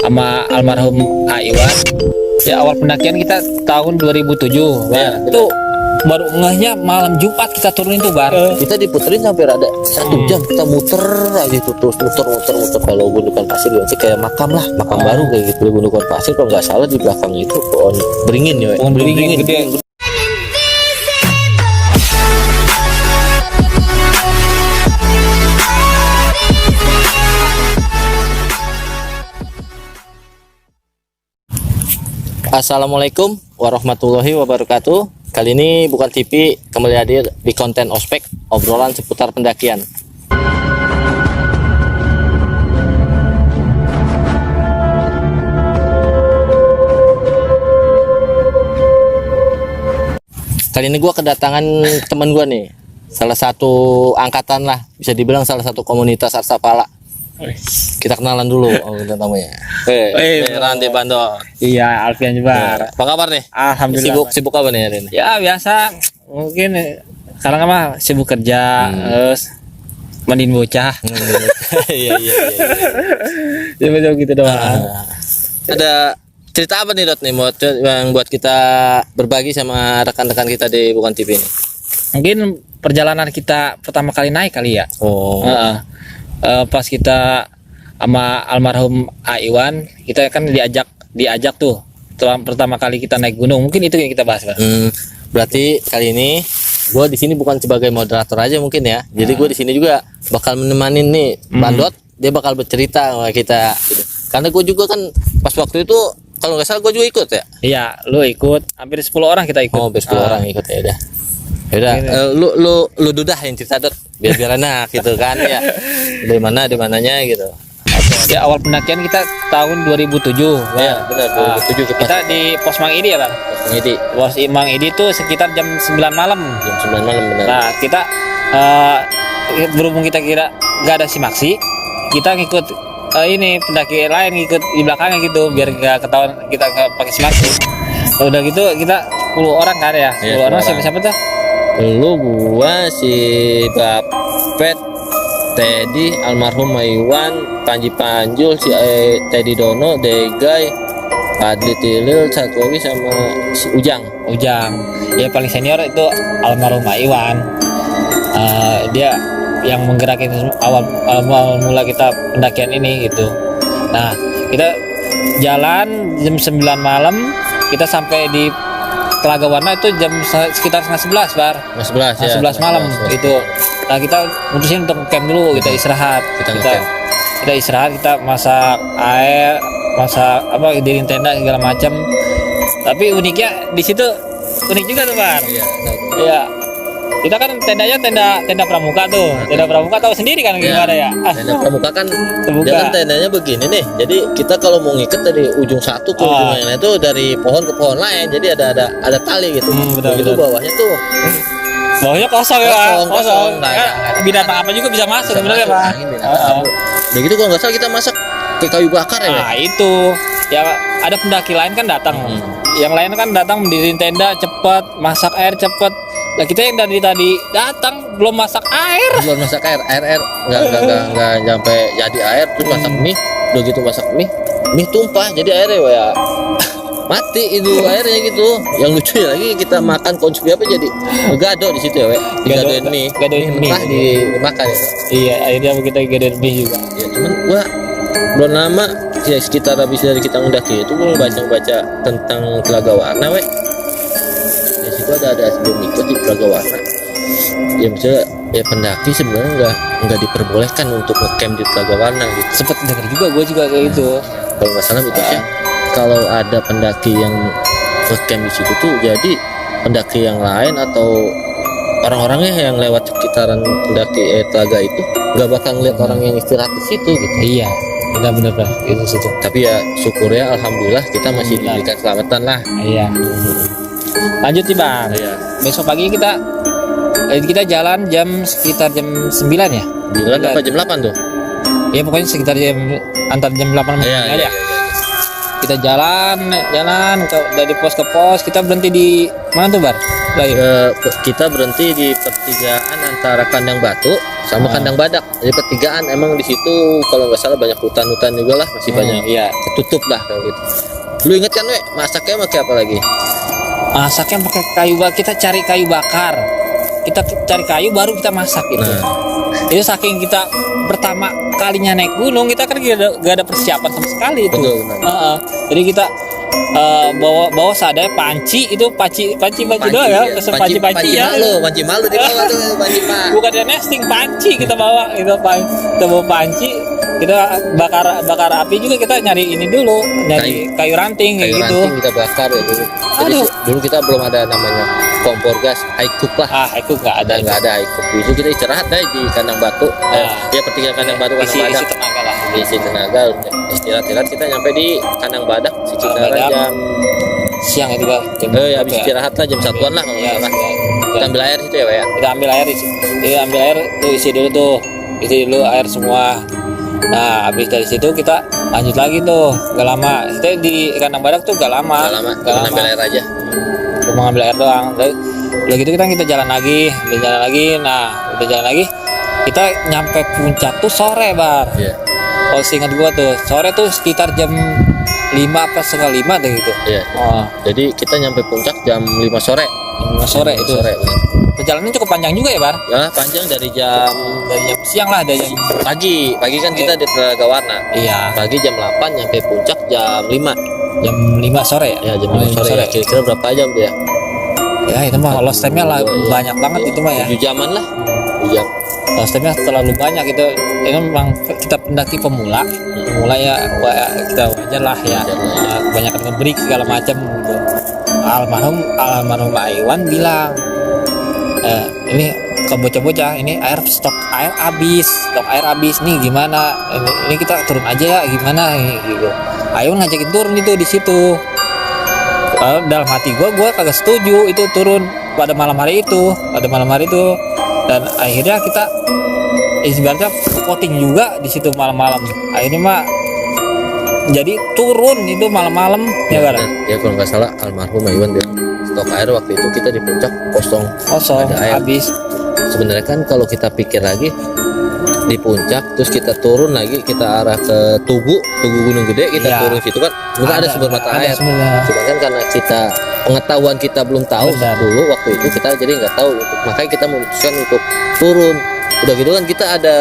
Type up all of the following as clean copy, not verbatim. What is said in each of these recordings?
sama almarhum Aiwan. Ya awal pendakian kita tahun 2007, Bar. Itu baru ngehnya malam Jumat kita turunin tuh, Bar. Kita diputerin sampai ada 1 jam kita muter aja itu terus muter. Kalau Gundukan Pasir berarti kayak makam lah, makam baru kayak gitu. Gundukan Pasir kalau nggak salah di belakang itu pohon beringin ya. Pohon beringin gede. Assalamualaikum warahmatullahi wabarakatuh. Kali ini Bukan TV kembali hadir di konten ospek, obrolan seputar pendakian. Kali ini gue kedatangan teman gue nih, salah satu angkatan lah, bisa dibilang salah satu komunitas Arsapala. Kita kenalan dulu bintang tamunya. Randy Bando. Iya, Alfian Jebar. Apa kabar nih? Alhamdulillah. Sibuk apa nih hari ini? Ya biasa, mungkin sekarang mah sibuk kerja, terus mandiin bocah. Iya. Coba gitu doang. Ada cerita apa nih Dot nih yang buat kita berbagi sama rekan-rekan kita di Bukan TV ini? Mungkin perjalanan kita pertama kali naik kali ya. Oh. Pas kita sama almarhum Aiwan, kita kan diajak tuh pertama kali kita naik gunung. Mungkin itu yang kita bahas, Pak. Berarti kali ini gue di sini bukan sebagai moderator aja mungkin ya. Jadi gue di sini juga bakal menemanin nih Bandot. Dia bakal bercerita sama kita gitu. Karena gue juga kan pas waktu itu kalau nggak salah gue juga ikut ya. Iya, lu ikut. Hampir 10 orang kita ikut. Oh, hampir 10 orang ikut ya udah. Lu dudah yang cerita Dot biar enak gitu kan ya. Dari mananya gitu. Ya awal pendakian kita tahun 2007. Ya, benar 2007 kita di Pos Mang Idi ya, Bang. Pos Mang Idi itu sekitar jam 9 malam. Jam 9 malam benar. Nah, kita berhubung kita kira nggak ada simaksi, kita ngikut ini pendaki lain ngikut di belakangnya gitu biar nggak ketahuan kita nggak pakai simaksi. Udah gitu kita 10 orang kan ya. 10 orang siapa tuh? Lu, gua, si Bapet, Teddy, almarhum Aiwan, Panji Panjul, si Teddy Dono, Degay, Adli Tilil, satu lagi sama si Ujang. Ya paling senior itu almarhum Aiwan. Dia yang menggerakin awal mula kita pendakian ini gitu. Nah, kita jalan jam 9 malam, kita sampai di Telaga Warna itu jam sekitar setengah 11, Bar. 11 malam itu. Nah, kita mutusin untuk camp dulu, kita istirahat. Kita istirahat, kita masak air, diriin tenda segala macam. Tapi uniknya di situ unik juga tuh, Bar. Iya. Kita kan tendanya tenda pramuka tuh. Tenda pramuka tahu sendiri kan gimana ya? Tenda pramuka kan dia kan tendanya begini nih. Jadi kita kalau mau ngikat dari ujung satu ke ujung yang lain itu dari pohon ke pohon lain. Jadi ada tali gitu. Begitu bawahnya tuh. Bawahnya kosong ya, kosong. Binatang apa juga bisa masuk sebenarnya, Pak. Begitu kalau nggak salah kita masak ke kayu bakar ya. Nah, itu. Ya ada pendaki lain kan datang. Yang lain kan datang mendiriin tenda cepet, masak air cepet. Nah, kita yang dari tadi datang belum masak air nggak sampai jadi air terus masak mie. Udah gitu masak mie tumpah jadi airnya ya mati itu airnya gitu. Yang lucunya lagi kita makan konsumsi apa jadi gado di situ ya, gadoin mie mentah dimakan ya. Iya, akhirnya kita gadoin mie juga. Ya cuman gua belum lama ya sekitar habis dari kita mendaki itu gua baca tentang Telaga Warna ada sebelum ikut di Telaga Warna ya misalnya ya pendaki sebenarnya nggak diperbolehkan untuk ngecamp di Telaga Warna gitu. Sempet dengar juga gue juga kayak gitu kalau nggak salah mitosnya kalau ada pendaki yang ngecamp di situ tuh jadi pendaki yang lain atau orang-orangnya yang lewat sekitaran pendaki Telaga itu nggak bakal ngeliat orang yang istirahat di situ gitu. Iya benar itu situ. Tapi ya syukur ya alhamdulillah kita masih diberikan keselamatan lah. Iya. Lanjut nih, Bang. Iya. Besok pagi kita jalan sekitar jam 9 ya. 9 apa jam 8 tuh? Ya pokoknya sekitar antar jam 8 ya. Kita jalan dari pos ke pos. Kita berhenti di mana tuh, Bar? Kita berhenti di pertigaan antara Kandang Batu sama kandang badak. Jadi pertigaan emang di situ kalau nggak salah banyak hutan-hutan juga lah, masih banyak Iya. ketutup lah kayak gitu. Lu inget kan we masaknya pakai apa lagi? Masaknya pakai kayu bakar. Kita cari kayu bakar. Kita cari kayu baru kita masak gitu. Itu saking kita pertama kalinya naik gunung, kita kan gak ada persiapan sama sekali itu. Betul, benar. Jadi kita bawa seadanya panci itu panci doang ya, pesen panci ya. Panci malu di bawah tuh, panci pak. Bukan dia nesting, panci kita bawa itu, kita bawa panci, kita bakar api juga, kita nyari ini dulu, nyari kayu ranting kayak Kayu gitu. ranting kita bakar ya dulu. Jadi Aduh. dulu kita belum ada namanya kompor gas, high cook lah. Itu nggak ada. High cook. Itu kita istirahat deh di kandang batu. Ya pertigaan kandang batu, kandang isi badak. tenaga lah. Isi tenaga, istirahat kita nyampe di kandang badak sekitar Badak. jam Siang itu Bang. habis istirahat lah jam 1-an lah kalau Iya, nggak salah. Kita ambil air situ ya, Pak ya. kita ambil air tuh, isi dulu air semua. Nah, habis dari situ kita lanjut lagi tuh, gak lama. Kita di kandang badak tuh gak lama. Kita ambil air aja. Cuma ngambil air doang. Udah gitu kita jalan lagi. Nah, udah jalan lagi. Kita nyampe puncak tuh sore, Bar. Iya. Kalau seingat gua tuh, sore tuh sekitar jam 5 apa setengah 5 deh gitu. Iya. Oh, Jadi kita nyampe puncak jam 5 sore. 5 sore itu. Sore. Perjalanannya cukup panjang juga ya, Bar. Ya, panjang dari jam Siang lah, dari jam pagi. Pagi kan kita di Telaga Warna. iya, Pagi jam 8 nyampe puncak jam 5. jam 5 sore ya. Ya, jam 5 sore. Ya. Kira-kira berapa jam tuh ya? Ya itu mah lost time-nya lah Iya. banyak banget itu mah ya. 7 jaman lah. 7 jam. Lost time-nya terlalu banyak itu. Ini memang kita pendaki pemula ya, kita wajar lah ya. Banyak ngebreak segala macam gitu. Almarhum Aiwan bilang, ini ke bocah-bocah, ini stok air habis nih, gimana? Ini kita turun aja ya, gimana gitu. Aiwan ngajakin turun itu di situ. Dalam hati gue kagak setuju itu turun pada malam hari itu, dan akhirnya kita ibaratnya voting juga di situ malam-malam. Akhirnya mah jadi turun itu malam-malam ya, Bar. Ya kalau nggak salah almarhum Iwan bilang stok air waktu itu kita di puncak kosong. Kosong, Ada air. habis. Sebenarnya kan kalau kita pikir lagi di puncak terus kita turun lagi, kita arah ke Tugu Gunung Gede, kita Iya. turun situ kan nggak ada sumber mata air. sumbernya. Cuma kan karena kita pengetahuan kita belum tahu Benar. dulu waktu itu, kita jadi nggak tahu, makanya kita memutuskan untuk turun. Udah gitu kan kita ada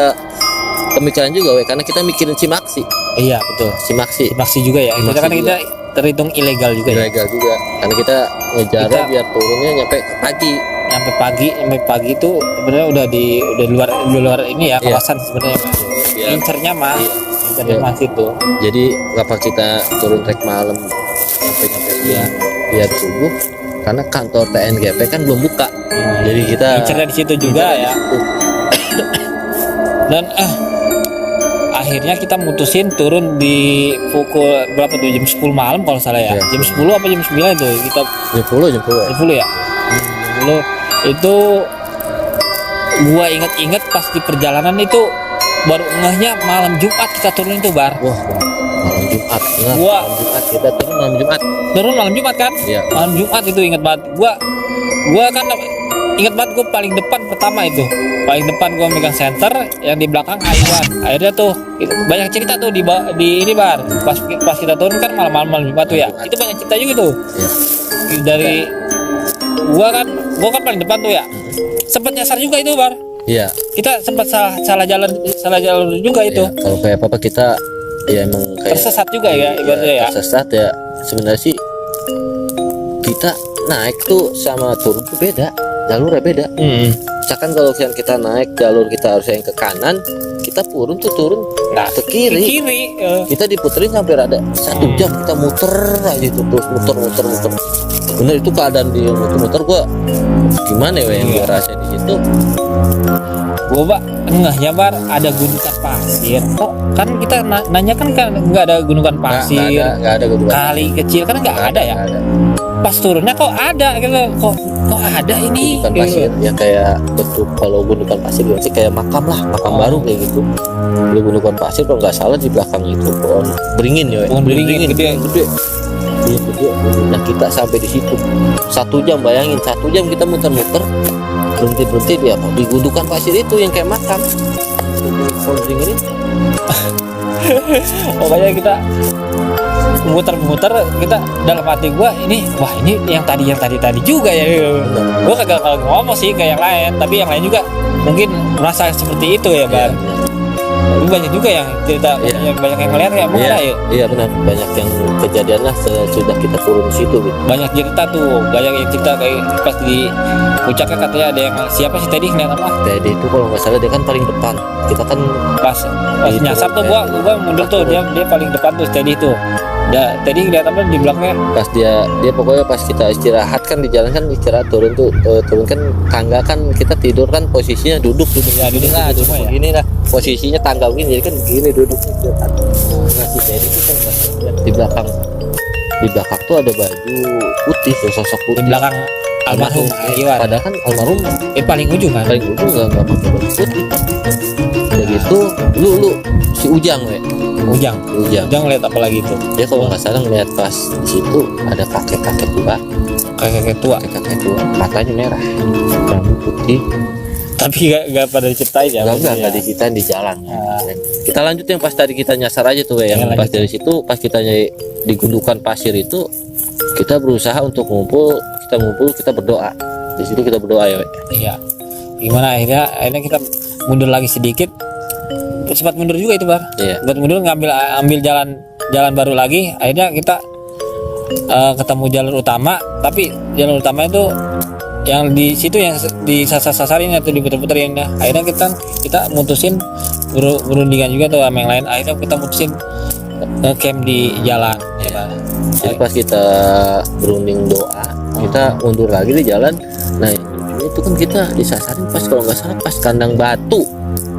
pemikiran juga, karena kita mikirin Cimaksi Iya betul. Maksi juga ya. Kita kan Cimaksi kita terhitung ilegal juga ya. ilegal juga, karena kita ngejarnya Kita- biar turunnya nyampe pagi. Sampai pagi itu sebenarnya udah di luar ini ya, Iya. kawasan sebenarnya. Biar- Incernya mah, Iya. incernya Iya. masih tuh. Jadi ngapa kita turun trek malam nyampe Iya. biar subuh, karena kantor TNGP kan belum buka. Jadi kita Incernya di situ juga ya. Dan akhirnya kita mutusin turun di pukul berapa tuh, jam 10 malam kalau salah ya. Iya. Jam 10 apa jam 9 itu kita jam 10 jam 10 ya. Jam 10 itu gua inget pas di perjalanan itu baru ngehnya malam Jumat kita turun itu, Bar. Wah, malam Jumat, benar. Gua- Malam Jumat kita turun malam Jumat. Turun malam Jumat kan? Iya. Malam Jumat itu inget banget. Gua kan inget banget, gua paling depan pertama itu. Paling depan gua megang center, yang di belakang Aiwan. Akhirnya tuh banyak cerita tuh di ini, Bar. Pas kita turun kan malam Jumat tuh ya. Itu banyak cerita juga tuh. Iya. Dari gua kan paling depan tuh ya. Sempet nyasar juga itu, Bar. Iya. Kita sempat salah jalan juga itu. Iya. Kalau kayak apa kita ya emang kayak Tersesat juga ya ibaratnya ya. tersesat ya. Sebenarnya sih kita naik tuh sama turun tuh beda, jalurnya beda. Misalkan kalau kita naik jalur kita harus yang ke kanan, kita turun Nah, ke kiri. Kita diputerin sampai ada 1 jam kita muter aja itu terus muter. Bener itu keadaan di muter gua gimana ya yang gua rasain di situ. Gua enggaknya, Bar, ada gundukan pasir. Kok kan kita nanya kan nggak ada gundukan pasir. Nggak ada gundukan Kali kecil kan nggak ada ya. Nggak ada. Pas turunnya kok ada gitu. Kok ada ini. Gundukan pasir ya kayak bentuk, kalau gundukan pasir berarti kayak makam baru kayak gitu. Di gundukan pasir kalau nggak salah di belakang itu pohon beringin ya. Pohon beringin gede. Gede. Nah kita sampai di situ 1 jam, bayangin 1 jam kita muter-muter berhenti dia apa di gundukan pasir itu yang kayak makam. Sounding ini Pokoknya kita muter-muter, kita dalam hati gua ini, wah ini yang tadi juga ya. Gua kagak kalau ngomong sih ke yang lain, tapi yang lain juga mungkin merasa seperti itu ya, Bang. Tapi banyak juga yang cerita, Iya. banyak yang ngeliat ya, Bang, iya, ada ya. iya benar, banyak yang kejadian lah sesudah kita turun di situ gitu. Banyak cerita tuh, banyak yang cerita kayak pas di puncaknya katanya ada yang siapa sih tadi ngeliat apa? Teddy itu kalau nggak salah dia kan paling depan, kita kan Pas Gitu, nyasar tuh gua mundur tuh, dia paling depan tuh tadi tuh. Tadi ngeliat apa di belakangnya? pas dia pokoknya pas kita istirahat kan di jalan kan istirahat turun tuh turun kan tangga kan kita tidur kan posisinya duduk Ya, duduk lah, duduk cuma ya. begini lah posisinya tangga begini jadi kan begini duduknya dia kan. Nah si Teddy itu kan pas lihat di belakang tuh ada baju putih tuh sosok Di putih belakang almarhum Iwan. padahal kan almarhum Paling ujung kan? paling ujung nggak pakai baju putih udah gitu lu si Ujang Ujang ngeliat apa lagi tuh? dia kalau nggak salah ngeliat pas di situ ada kakek tua Kakek tua. matanya merah rambut putih Tapi gak pada diceritain ya? nggak diceritain di jalan Ah. kita lanjut yang pas tadi kita nyasar aja tuh yang Ya, pas lanjut. dari situ pas kita di gundukan pasir itu kita berusaha untuk ngumpul kita berdoa di situ kita berdoa ya Iya. Gimana akhirnya kita mundur lagi sedikit. Sempat mundur juga itu, Bar. iya Sempat mundur ambil jalan baru lagi. Akhirnya kita ketemu jalur utama, tapi jalur utama itu yang di situ yang disasar-sasarin atau diputer-puterin ya. Akhirnya kita mutusin berundingan juga tuh sama yang lain. Akhirnya kita mutusin camp di jalan ya, Bar. jadi pas kita berunding doa kita mundur lagi di jalan nah itu kan kita disasarin pas kalau nggak salah pas kandang batu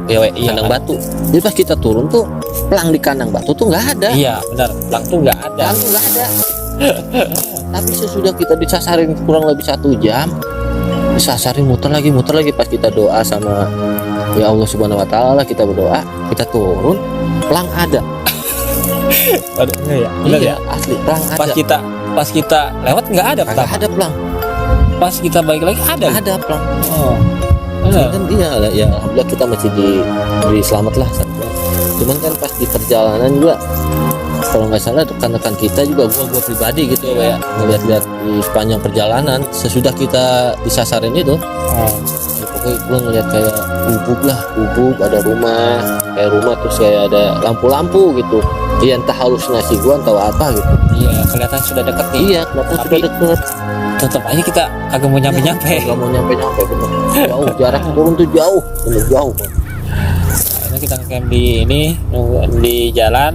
ya Iya, kandang kan? batu jadi pas kita turun tuh pelang di kandang batu tuh nggak ada Iya, benar. Pelang tuh nggak ada. pelang tuh nggak ada tapi sesudah kita disasarin kurang lebih 1 jam disasarin muter lagi pas kita doa sama ya Allah Subhanahu Wa Taala kita berdoa kita turun pelang ada Aduh, iya, benar ya. asli pelang ada Pas kita lewat nggak ada kagak pelang. ada pelang Pas kita balik lagi ada. nggak ada pelang Oh. Benar. kan iya ya alhamdulillah kita masih diberi selamat lah cuman kan pas di perjalanan juga kalau nggak salah rekan-rekan kita juga gua pribadi gitu ya ngeliat-liat di sepanjang perjalanan sesudah kita disasarin itu Oh. ya pokoknya gua ngeliat kayak gubuk ada rumah terus kayak ada lampu-lampu gitu ya entah halusinasi gua entah apa gitu Iya, kelihatan sudah dekat nih. iya kenapa Tapi- sudah deket Tetap aja kita agak mau nyampe-nyampe. nggak mau nyampe bener jauh jarak turun tuh jauh bener jauh Akhirnya kita ngecamp di ini, nunggu di jalan.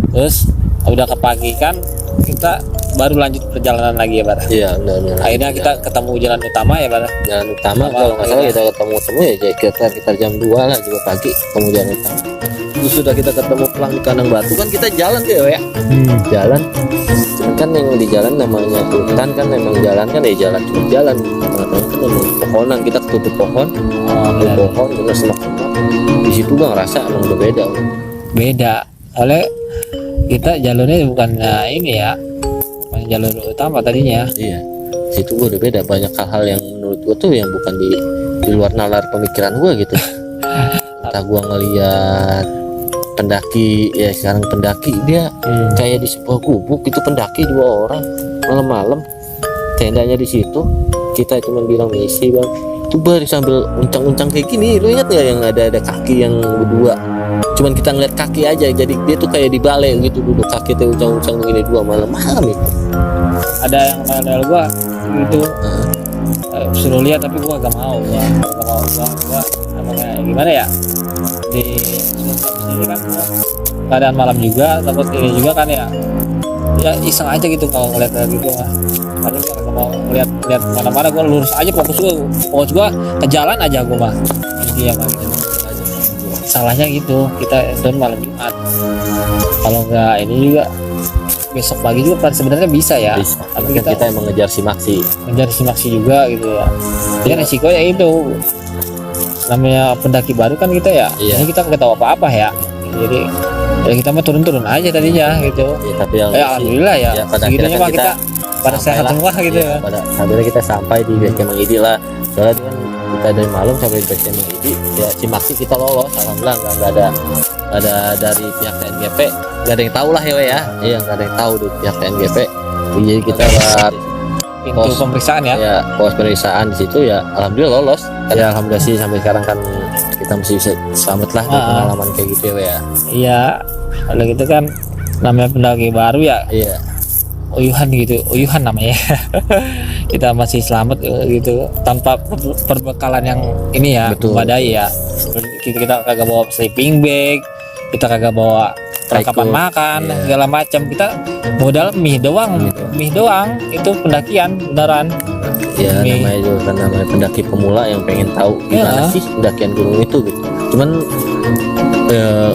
Terus udah kepagikan, kita baru lanjut perjalanan lagi ya, Bar. iya benar Akhirnya kita ketemu jalan utama ya, Bar. jalan utama Sama, kalau nggak salah iya. kita ketemu ya sekitar jam 2 lah juga pagi ketemu jalan utama terus sudah kita ketemu pelang di kandang batu kan kita jalan tuh ya jalan cuman kan yang di jalan namanya hutan kan memang jalan kan ya jalan cuma jalan tengah-tengah kan memang pohonan kita ketutup pohon Oh, ada benar. pohon bener semak-semak di situ gua ngerasa emang udah beda Beda. Oleh kita jalurnya bukan ini ya. Bukan jalur utama tadinya. iya situ gua udah beda banyak hal-hal yang menurut gua tuh yang bukan di luar nalar pemikiran gua gitu entah gua ngeliat pendaki ya sekarang pendaki dia kayak di sebuah gubuk itu pendaki 2 orang malam-malam tendanya di situ kita cuma bilang misi bang itu baru sambil uncang-uncang kayak gini lu ingat nggak yang ada kaki yang berdua cuman kita ngeliat kaki aja jadi dia tuh kayak di balai gitu duduk kaki tuh uncang-uncang begini 2 malam-malam itu Ada yang model gua gitu. Suruh lihat tapi gua gak mau. Gua emangnya gimana ya? Di sini kan keadaan malam juga, takut ini juga kan ya. Ya iseng aja gitu kalau ngeliat gitu mah. Tadi gua gak mau lihat mana-mana, gua lurus aja fokus gua ke jalan aja gua mah. Intinya mah gitu. Salahnya gitu, kita turun malam Jumat. Kalau nggak ini juga besok pagi juga kan sebenarnya bisa ya. bisa Tapi kan kita emang ngejar si maksi ngejar simaksi juga gitu ya. Jadi resikonya itu namanya pendaki baru kan kita ya. Iya. Ini kita nggak tahu apa-apa ya. Jadi ya kita mah turun-turun aja tadinya gitu. ya tapi yang Alhamdulillah ya. ya, pada Segitunya akhirnya mah kan kita pada sehat sampailah. semua gitu Iya, ya. pada akhirnya kita sampai di base camp Mang Idi lah soalnya dia kan kita dari malam sampai base camp ini ya Cimaksi kita lolos, alhamdulillah nggak ada dari pihak TNGP, nggak ada yang tahu lah ya, iya nggak ada yang tahu dari pihak TNGP. Jadi kita lewat Pintu pemeriksaan ya. ya pos pemeriksaan di situ ya, alhamdulillah lolos. Ya alhamdulillah sih sampai sekarang kan kita masih bisa selamat lah dari pengalaman kayak gitu ya. Iya, kalau gitu kan namanya pendaki baru ya, Iya. uyuhan gitu, uyuhan namanya. Kita masih selamat gitu tanpa perbekalan yang ini ya, Betul. memadai ya. Kita kagak bawa sleeping bag, kita kagak bawa perlengkapan Ikut, makan iya. segala macam. Kita modal mie doang, mie doang. Itu pendakian beneran. Ya Mie. namanya juga kan namanya pendaki pemula yang pengen tahu Ya. gimana sih pendakian gunung itu gitu. Cuman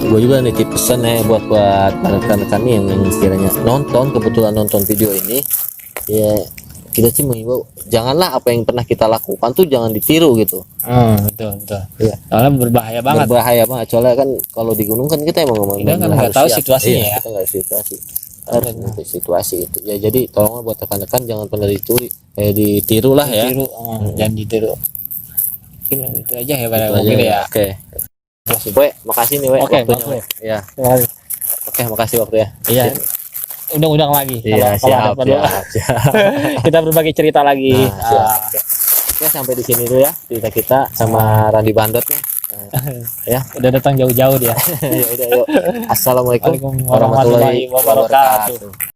gue juga nitip pesan ya buat rekan-rekan nih yang kiranya kebetulan nonton video ini, ya kita sih mengimbau janganlah apa yang pernah kita lakukan tuh jangan ditiru gitu. Betul. Iya. Soalnya berbahaya banget. Berbahaya banget soalnya kan kalau di gunung kan kita emang Kita kan nggak tahu situasinya ya. Kita nggak situasi harus ngerti situasi gitu ya. Jadi tolonglah buat rekan-rekan jangan pernah ditiru lah ya. Ditiru, jangan ditiru. Mungkin itu aja ya pada Itu aja mungkin ya. Oke. We, makasih nih we Oke, waktunya. makasih. We. Ya. Oke, makasih waktunya. Iya. Undang-undang lagi. Iya, Kalau ada siap, perlu. siap. Kita berbagi cerita lagi. Nah, siap. Oke, sampai di sini dulu ya cerita kita sama Randy Bandot nih. Ya. Udah datang jauh-jauh dia. Ya udah yuk. Assalamualaikum Waalaikumsalam warahmatullahi wabarakatuh.